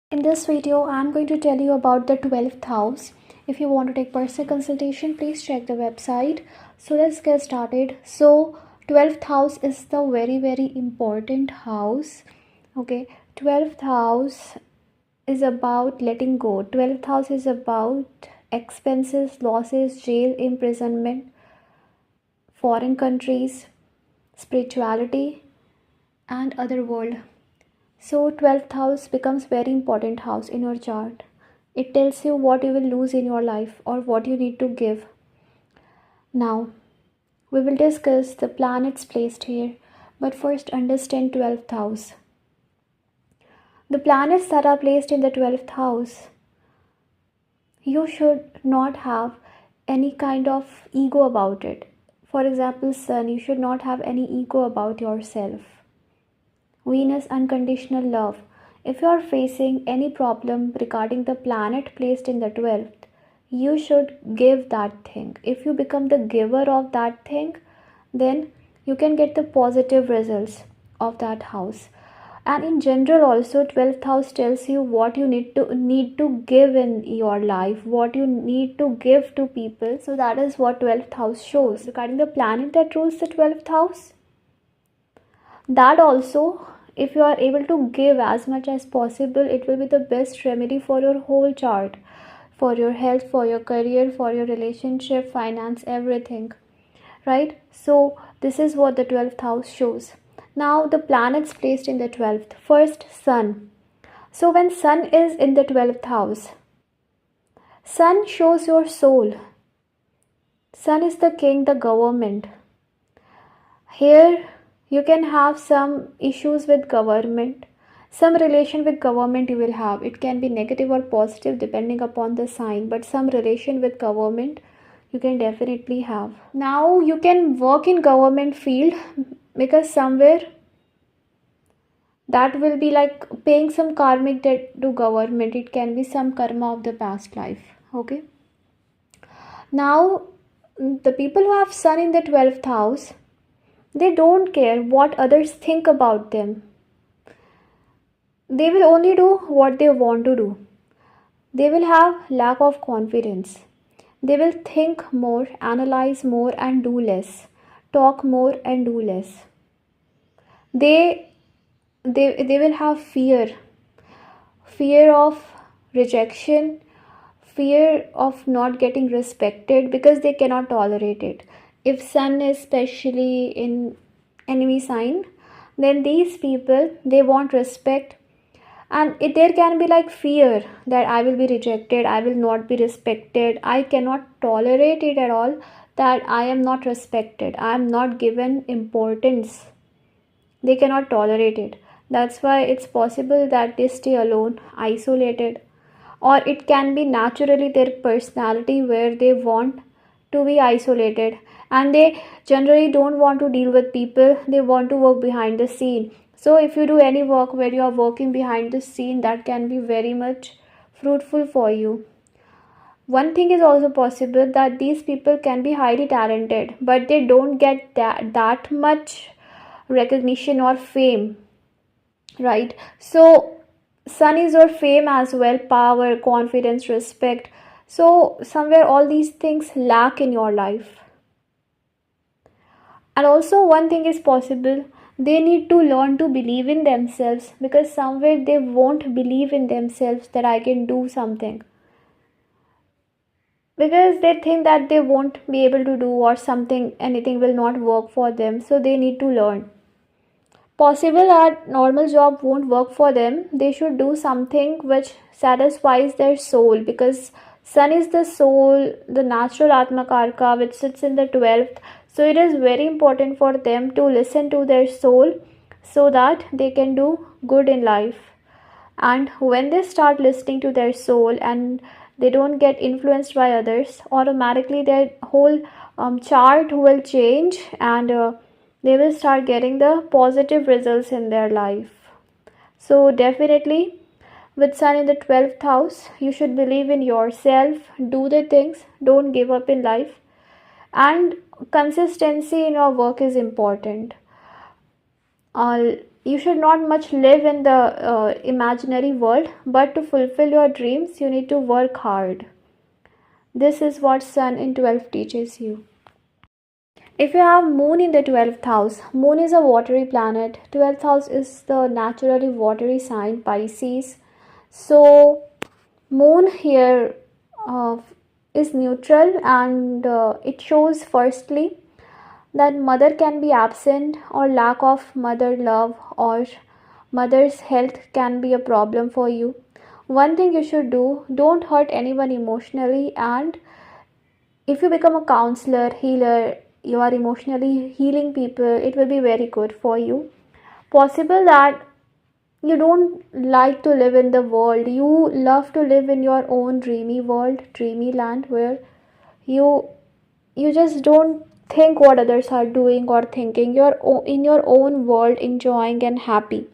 In this video, I'm going to tell you about the 12th house. If you want to take personal consultation, please check the website. So let's get started. So 12th house is the very important house. Okay, 12th house is about letting go. 12th house is about expenses, losses, jail, imprisonment, foreign countries, spirituality, and other world. So 12th house becomes very important house in your chart. It tells you what you will lose in your life or what you need to give. Now, we will discuss the planets placed here, but first understand 12th house. The planets that are placed in the 12th house, you should not have any kind of ego about it. For example, Sun, you should not have any ego about yourself. Venus, unconditional love. If you are facing any problem regarding the planet placed in the 12th, you should give that thing. If you become the giver of that thing, then you can get the positive results of that house. And in general also, 12th house tells you what you need to give in your life, what you need to give to people. So that is what 12th house shows. Regarding the planet that rules the 12th house, that also, if you are able to give as much as possible, it will be the best remedy for your whole chart, for your health, for your career, for your relationship, finance, everything, right? So this is what the 12th house shows. Now the planets placed in the 12th. First, Sun. So when Sun is in the 12th house, Sun shows your soul. Sun is the king, the government. Here you can have some issues with government, some relation with government you will have. It can be negative or positive depending upon the sign, but some relation with government you can definitely have. Now you can work in government field because somewhere that will be like paying some karmic debt to government. It can be some karma of the past life. Okay. Now the people who have Sun in the 12th house, they don't care what others think about them. They will only do what they want to do. They will have lack of confidence. They will think more, analyze more and do less. Talk more and do less. They will have fear. Fear of rejection, fear of not getting respected because they cannot tolerate it. If Sun is especially in enemy sign, then these people, they want respect, and there can be like fear that I will be rejected, I will not be respected, I cannot tolerate it at all, that I am not respected, I am not given importance. They cannot tolerate it. That's why it's possible that they stay alone, isolated, or it can be naturally their personality where they want to be isolated and they generally don't want to deal with people. They want to work behind the scene. So if you do any work where you are working behind the scene, that can be very much fruitful for you. One thing is also possible that these people can be highly talented, but they don't get that much recognition or fame, right? So Sun is your fame as well, power, confidence, respect. So somewhere all these things lack in your life. And also one thing is possible, they need to learn to believe in themselves, because somewhere they won't believe in themselves that I can do something, because they think that they won't be able to do, or something, anything will not work for them. So they need to learn. Possible that normal job won't work for them. They should do something which satisfies their soul, because Sun is the soul, the natural Atmakarka, which sits in the 12th. So it is very important for them to listen to their soul so that they can do good in life. And when they start listening to their soul and they don't get influenced by others, automatically their whole chart will change, and they will start getting the positive results in their life. So definitely with Sun in the 12th house, you should believe in yourself, do the things, don't give up in life, and consistency in your work is important. You should not much live in the imaginary world, but to fulfill your dreams you need to work hard. This is what Sun in 12th teaches you. If you have Moon in the 12th house, Moon is a watery planet. 12th house is the naturally watery sign, Pisces. So, Moon here uh, is neutral, and it shows firstly that mother can be absent, or lack of mother love or mother's health can be a problem for you. One thing you should do, don't hurt anyone emotionally, and if you become a counselor, healer, you are emotionally healing people, it will be very good for you. Possible that you don't like to live in the world, you love to live in your own dreamy world, dreamy land, where you you just don't think what others are doing or thinking. You're in your own world, enjoying and happy.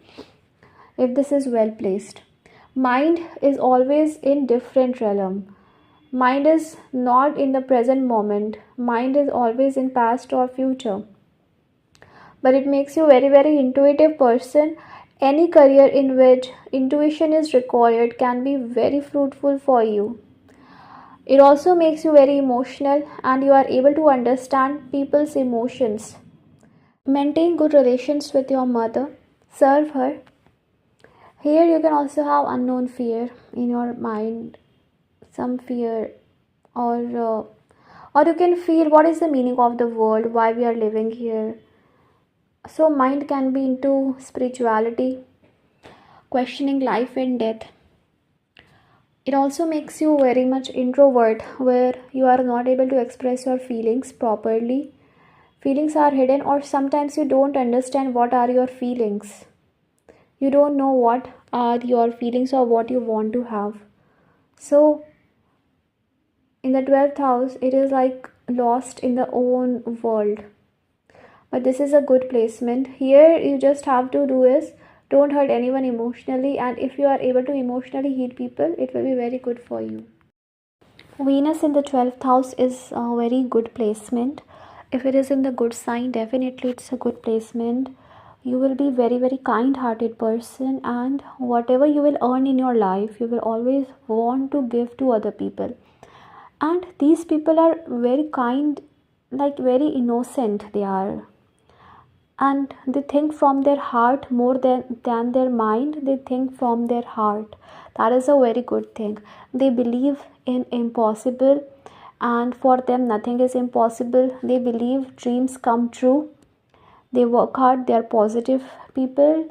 If this is well placed, mind is always in different realm. Mind is not in the present moment, mind is always in past or future. But it makes you very very intuitive person. Any career in which intuition is required can be very fruitful for you. It also makes you very emotional, and you are able to understand people's emotions. Maintain good relations with your mother, serve her. Here you can also have unknown fear in your mind, some fear, or or you can feel what is the meaning of the world, why we are living here. So mind can be into spirituality, questioning life and death. It also makes you very much introvert, where you are not able to express your feelings properly. Feelings are hidden, or sometimes you don't understand what are your feelings. You don't know what are your feelings or what you want to have. So in the 12th house, it is like lost in the own world. But this is a good placement. Here you just have to do is don't hurt anyone emotionally, and if you are able to emotionally heal people, it will be very good for you. Venus in the 12th house is a very good placement. If it is in the good sign, definitely it's a good placement. You will be very very kind hearted person, and whatever you will earn in your life, you will always want to give to other people. And these people are very kind, like very innocent they are, and they think from their heart more than their mind. They think from their heart. That is a very good thing. They believe in impossible, and for them nothing is impossible. They believe dreams come true. They work hard, they are positive people.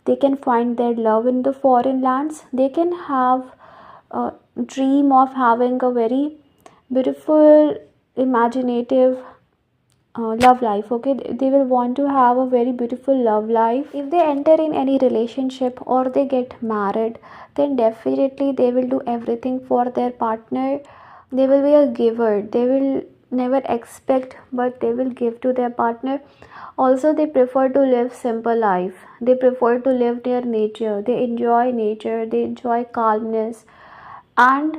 They can find their love in the foreign lands. They can have a dream of having a very beautiful, imaginative love life. Okay, they will want to have a very beautiful love life. If they enter in any relationship or they get married, then definitely they will do everything for their partner. They will be a giver. They will never expect, but they will give to their partner. Also, they prefer to live simple life. They prefer to live near nature. They enjoy nature. They enjoy calmness, and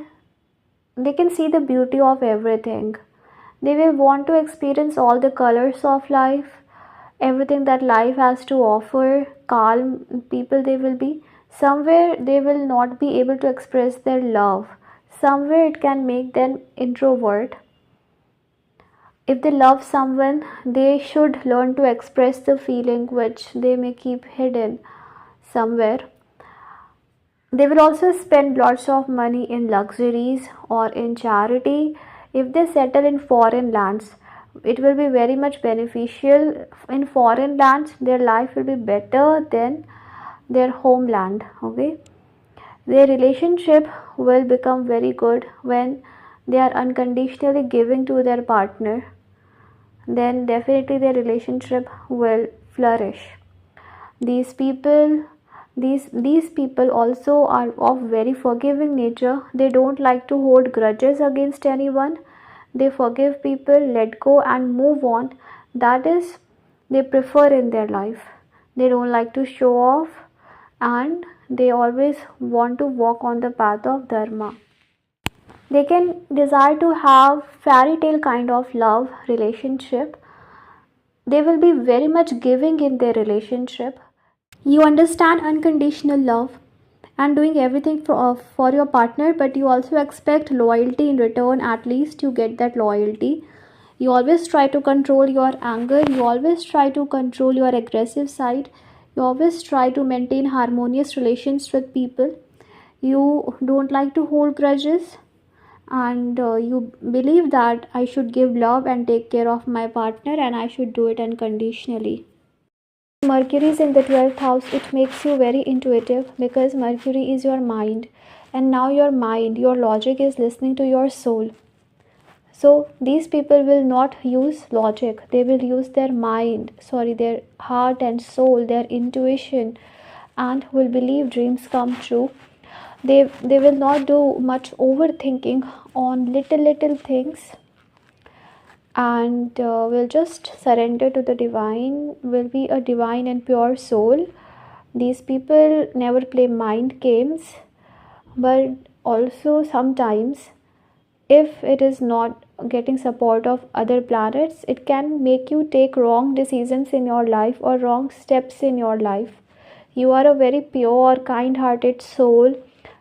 they can see the beauty of everything. They will want to experience all the colors of life, everything that life has to offer. Calm people they will be. Somewhere they will not be able to express their love. Somewhere it can make them introvert. If they love someone, they should learn to express the feeling which they may keep hidden somewhere. They will also spend lots of money in luxuries or in charity. If they settle in foreign lands, it will be very much beneficial. In foreign lands, their life will be better than their homeland. Okay, their relationship will become very good when they are unconditionally giving to their partner. Then definitely their relationship will flourish. These people, these people also are of very forgiving nature. They don't like to hold grudges against anyone. They forgive people, let go and move on. That is, they prefer in their life. They don't like to show off, and they always want to walk on the path of dharma. They can desire to have fairy tale kind of love relationship. They will be very much giving in their relationship. You understand unconditional love and doing everything for your partner, but you also expect loyalty in return. At least you get that loyalty. You always try to control your anger, you always try to control your aggressive side, you always try to maintain harmonious relations with people. You don't like to hold grudges, and you believe that I should give love and take care of my partner and I should do it unconditionally. Mercury is in the 12th house. It makes you very intuitive because Mercury is your mind, and now your mind, your logic is listening to your soul. So these people will not use logic, they will use their mind, sorry, their heart and soul, their intuition, and will believe dreams come true. They will not do much overthinking on little things, and will just surrender to the divine, will be a divine and pure soul. These people never play mind games, but also sometimes, if it is not getting support of other planets, it can make you take wrong decisions in your life or wrong steps in your life. You are a very pure, kind hearted soul.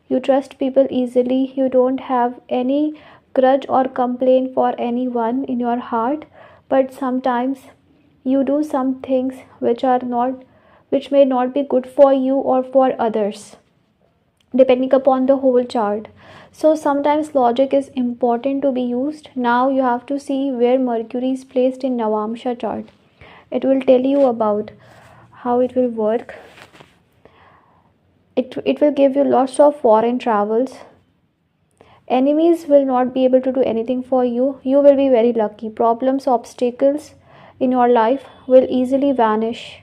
You trust people easily. You don't have any grudge or complaint for anyone in your heart, but sometimes you do some things which may not be good for you or for others, depending upon the whole chart. So sometimes logic is important to be used. Now you have to see where Mercury is placed in Navamsha chart. It will tell you about how it will work. It will give you lots of foreign travels. Enemies will not be able to do anything for you. You will be very lucky. Problems, obstacles in your life will easily vanish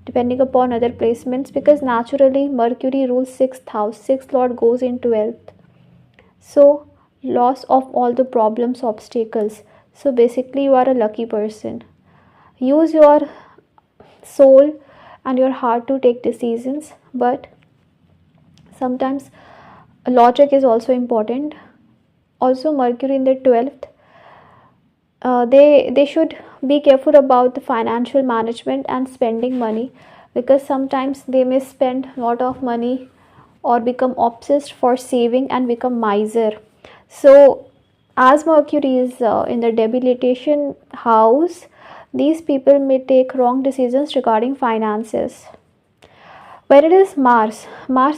depending upon other placements, because naturally Mercury rules 6th house. 6th lord goes in 12th. So loss of all the problems, obstacles. So basically you are a lucky person. Use your soul and your heart to take decisions, but sometimes logic is also important. Also Mercury in the 12th, they should be careful about the financial management and spending money, because sometimes they may spend a lot of money or become obsessed for saving and become miser. So as Mercury is in the debilitation house, these people may take wrong decisions regarding finances. When it is Mars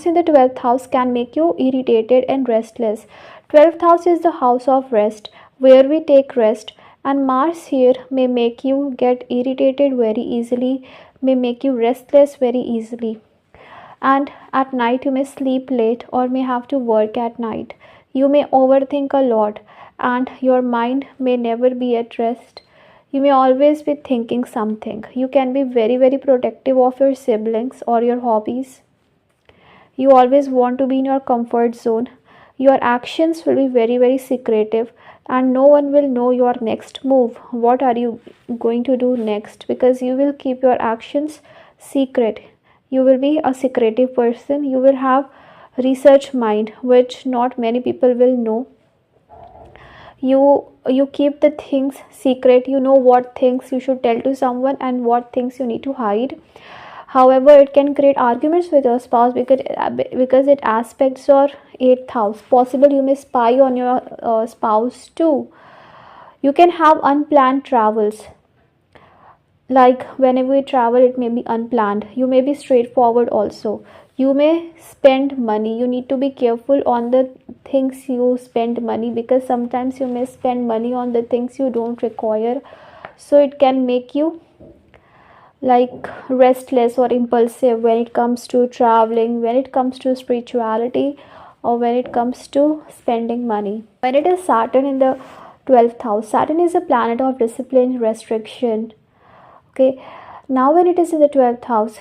in the 12th house can make you irritated and restless. 12th house is the house of rest, where we take rest, and Mars here may make you get irritated very easily, may make you restless very easily. And at night you may sleep late or may have to work at night. You may overthink a lot and your mind may never be at rest. You may always be thinking something. You can be very protective of your siblings or your hobbies. You always want to be in your comfort zone. Your actions will be very secretive, and no one will know your next move. What are you going to do next? Because you will keep your actions secret. You will be a secretive person. You will have research mind, which not many people will know. You keep the things secret. You know what things you should tell to someone and what things you need to hide. However, it can create arguments with your spouse because it aspects your 8th house. Possible you may spy on your spouse too. You can have unplanned travels. Like whenever you travel, it may be unplanned. You may be straightforward also. You may spend money. You need to be careful on the things you spend money, because sometimes you may spend money on the things you don't require. So it can make you like restless or impulsive when it comes to traveling, when it comes to spirituality, or when it comes to spending money. When it is Saturn in the 12th house, Saturn is a planet of discipline, restriction. Okay, now when it is in the 12th house,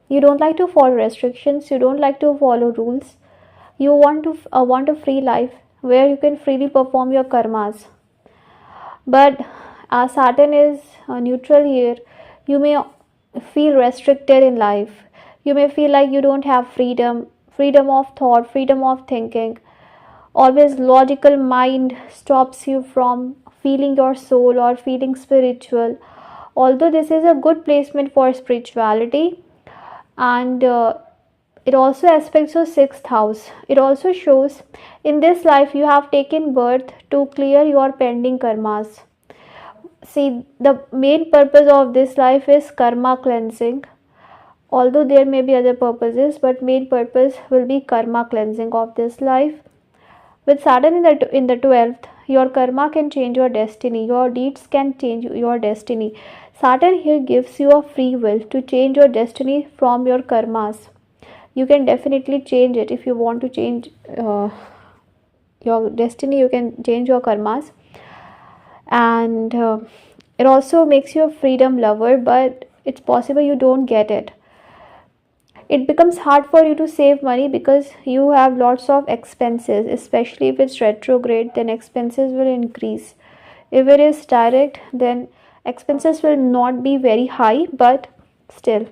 you don't like to follow restrictions, you don't like to follow rules. You want a free life where you can freely perform your karmas. But as Saturn is neutral here, you may feel restricted in life. You may feel like you don't have freedom of thought, freedom of thinking. Always logical mind stops you from feeling your soul or feeling spiritual. Although this is a good placement for spirituality, And it also aspects your sixth house. It also shows in this life you have taken birth to clear your pending karmas. See, the main purpose of this life is karma cleansing. Although there may be other purposes, but main purpose will be karma cleansing of this life. With Saturn in the 12th, your karma can change your destiny. Your deeds can change your destiny. Saturn here gives you a free will to change your destiny from your karmas. You can definitely change it. If you want to change your destiny, you can change your karmas. And it also makes you a freedom lover, but it's possible you don't get it. It becomes hard for you to save money because you have lots of expenses, especially if it's retrograde, then expenses will increase. If it is direct, then expenses will not be very high, but still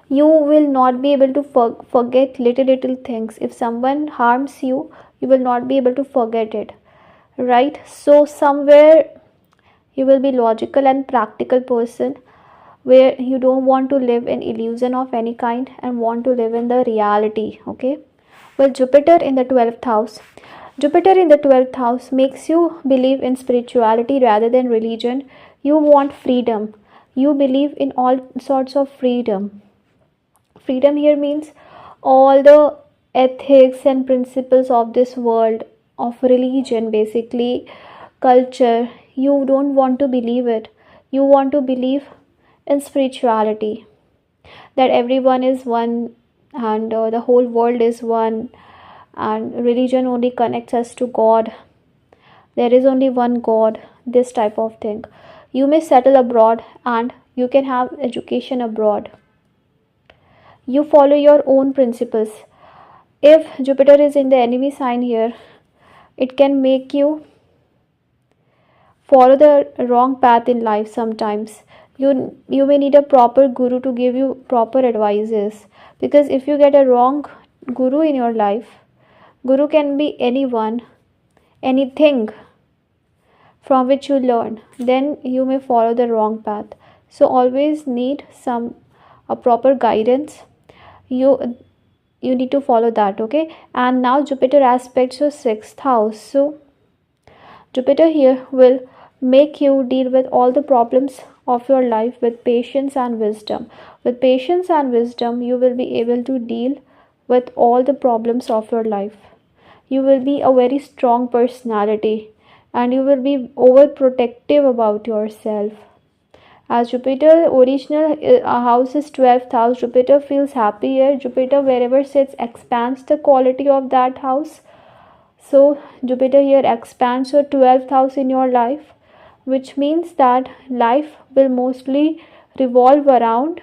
you will not be able to forget little things. If someone harms you, you will not be able to forget it, right? So somewhere you will be logical and practical person, where you don't want to live in illusion of any kind and want to live in the reality. Okay, well, Jupiter in the 12th house. Jupiter in the 12th house makes you believe in spirituality rather than religion. You want freedom. You believe in all sorts of freedom. Freedom here means all the ethics and principles of this world, of religion, basically culture. You don't want to believe it. You want to believe in spirituality, that everyone is one, and the whole world is one, and religion only connects us to God. There is only one God, this type of thing. You may settle abroad and you can have education abroad. You follow your own principles. If Jupiter is in the enemy sign here, it can make you follow the wrong path in life sometimes. You may need a proper guru to give you proper advices, because if you get a wrong guru in your life, guru can be anyone, anything from which you learn, then you may follow the wrong path. So always need some a proper guidance. You need to follow that. Okay, and now Jupiter aspects your sixth house. So Jupiter here will make you deal with all the problems of your life with patience and wisdom. With patience and wisdom, you will be able to deal with all the problems of your life. You will be a very strong personality and you will be overprotective about yourself. As Jupiter original house is 12th house, Jupiter feels happy here. Jupiter wherever sits expands the quality of that house. So Jupiter here expands your 12th house in your life, which means that life will mostly revolve around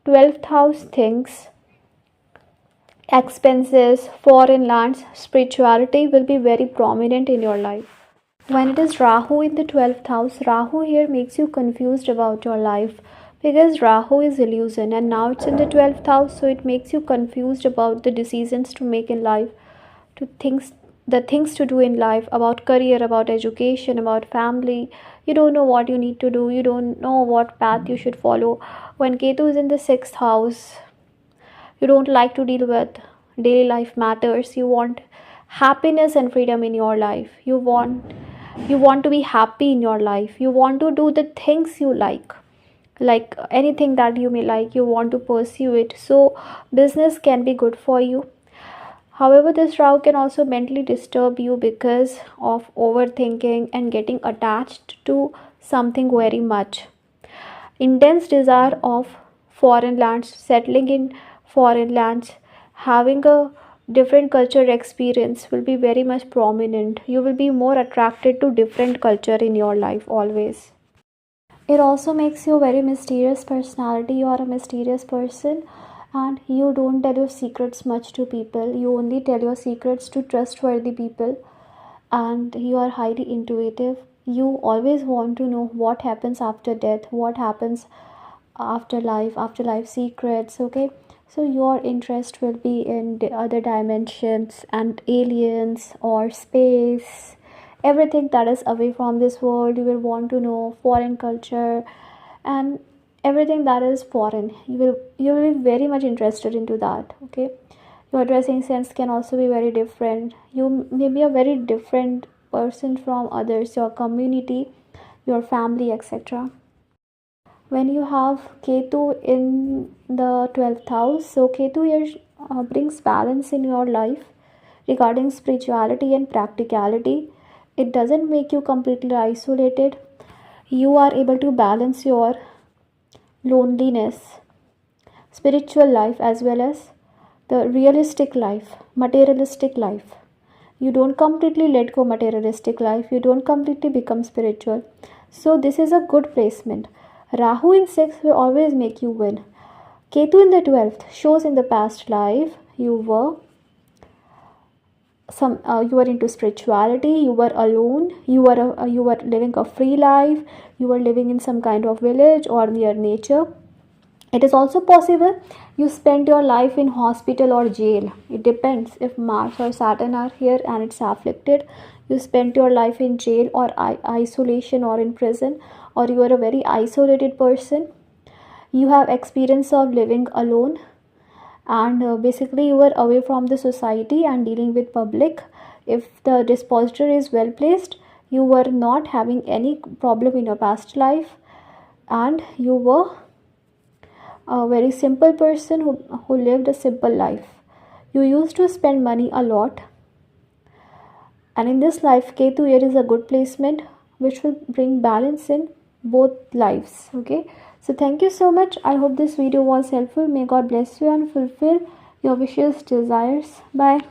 12th house things. Expenses, foreign lands, spirituality will be very prominent in your life. When it is Rahu in the 12th house, Rahu here makes you confused about your life, because Rahu is illusion and now it's in the 12th house, so it makes you confused about the decisions to make in life, to things to do in life, about career, about education, about family. You don't know what you need to do, you don't know what path you should follow. When Ketu is in the 6th house, you don't like to deal with daily life matters. You want happiness and freedom in your life. You want to be happy in your life. You want to do the things you like anything that you may like, you want to pursue it. So business can be good for you. However, this Rahu can also mentally disturb you because of overthinking and getting attached to something very much. Intense desire of foreign lands, settling in foreign lands, having a different culture experience will be very much prominent. You will be more attracted to different culture in your life always. It also makes you a very mysterious personality. You are a mysterious person and you don't tell your secrets much to people. You only tell your secrets to trustworthy people, and you are highly intuitive. You always want to know what happens after death, what happens after life secrets. Okay, so your interest will be in the other dimensions and aliens or space, everything that is away from this world. You will want to know foreign culture, and everything that is foreign. You will be very much interested into that. Okay, your dressing sense can also be very different. You may be a very different person from others, your community, your family, etc. When you have Ketu in the 12th house, so Ketu here brings balance in your life regarding spirituality and practicality. It doesn't make you completely isolated. You are able to balance your loneliness, spiritual life, as well as the realistic life, materialistic life. You don't completely let go materialistic life, you don't completely become spiritual. So this is a good placement. Rahu in 6th will always make you win. Ketu in the 12th shows in the past life you were into spirituality, you were alone, you were living a free life, you were living in some kind of village or near nature. It is also possible you spent your life in hospital or jail. It depends if Mars or Saturn are here and it's afflicted. You spent your life in jail or isolation or in prison, or you are a very isolated person. You have experience of living alone, and basically you were away from the society and dealing with public. If the dispositor is well placed, you were not having any problem in your past life, and you were a very simple person who lived a simple life. You used to spend money a lot, and in this life Ketu here is a good placement which will bring balance in both lives. Okay, so thank you so much. I hope this video was helpful. May God bless you and fulfill your wishes, desires. Bye.